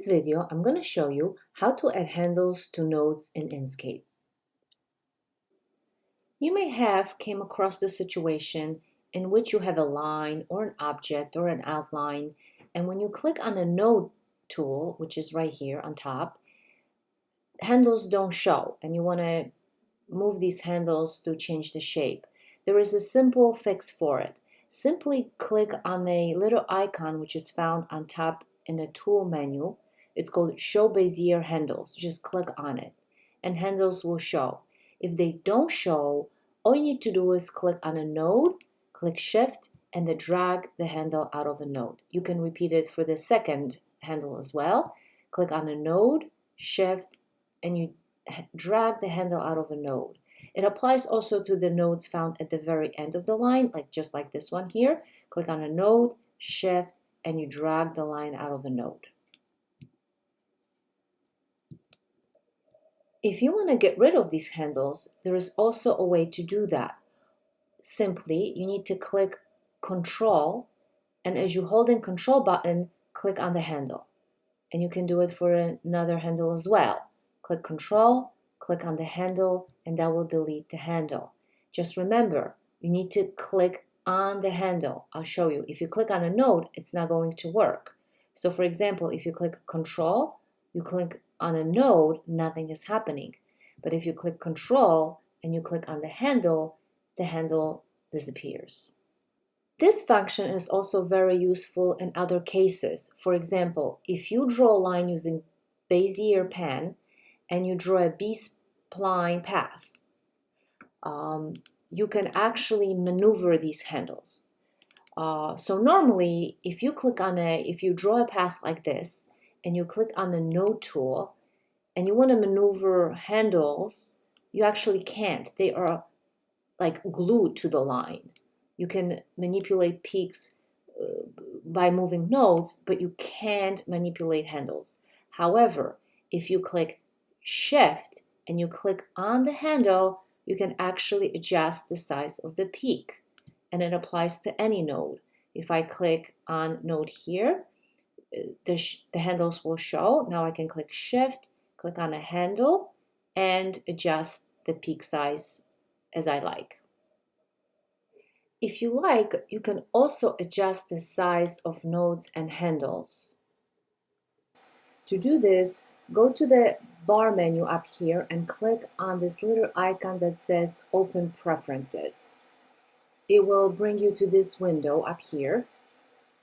In this video, I'm going to show you how to add handles to nodes in Inkscape. You may have came across the situation in which you have a line or an object or an outline, and when you click on the node tool, which is right here on top, handles don't show, and you want to move these handles to change the shape. There is a simple fix for it. Simply click on the little icon which is found on top in the tool menu. It's called Show Bezier Handles. Just click on it and handles will show. If they don't show, all you need to do is click on a node, click Shift, and then drag the handle out of a node. You can repeat it for the second handle as well. Click on a node, Shift, and you drag the handle out of a node. It applies also to the nodes found at the very end of the line, just like this one here. Click on a node, Shift, and you drag the line out of a node. If you want to get rid of these handles, there is also a way to do that. Simply, you need to click Control, and as you hold in Control button, click on the handle. And you can do it for another handle as well. Click Control, click on the handle, and that will delete the handle. Just remember, you need to click on the handle. I'll show you. If you click on a node, it's not going to work. So for example, if you click Control, you click on a node, nothing is happening. But if you click Control and you click on the handle disappears. This function is also very useful in other cases. For example, if you draw a line using Bezier pen and you draw a B-spline path, you can actually maneuver these handles. So normally, if you draw a path like this, and you click on the node tool and you want to maneuver handles, you actually can't. They are like glued to the line. You can manipulate peaks by moving nodes, but you can't manipulate handles. However, if you click Shift and you click on the handle, you can actually adjust the size of the peak, and it applies to any node. If I click on node here, the handles will show. Now I can click Shift, click on a handle, and adjust the peak size as I like. If you like, you can also adjust the size of nodes and handles. To do this, go to the bar menu up here and click on this little icon that says Open Preferences. It will bring you to this window up here.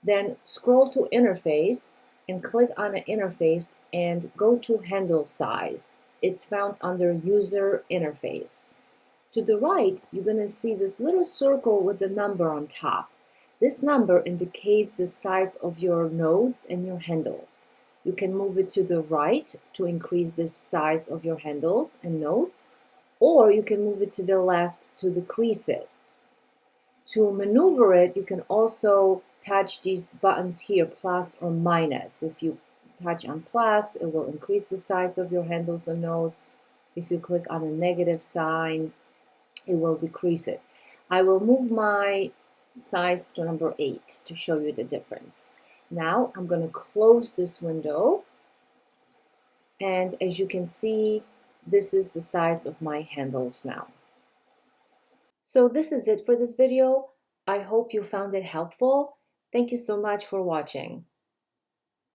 Then scroll to Interface and click on an interface and go to Handle Size. It's found under User Interface. To the right, you're going to see this little circle with the number on top. This number indicates the size of your nodes and your handles. You can move it to the right to increase the size of your handles and nodes, or you can move it to the left to decrease it. To maneuver it, you can also touch these buttons here, plus or minus. If you touch on plus, it will increase the size of your handles and nodes. If you click on the negative sign, it will decrease it. I will move my size to number 8 to show you the difference. Now I'm going to close this window, and as you can see, this is the size of my handles now. So this is it for this video. I hope you found it helpful. Thank you so much for watching.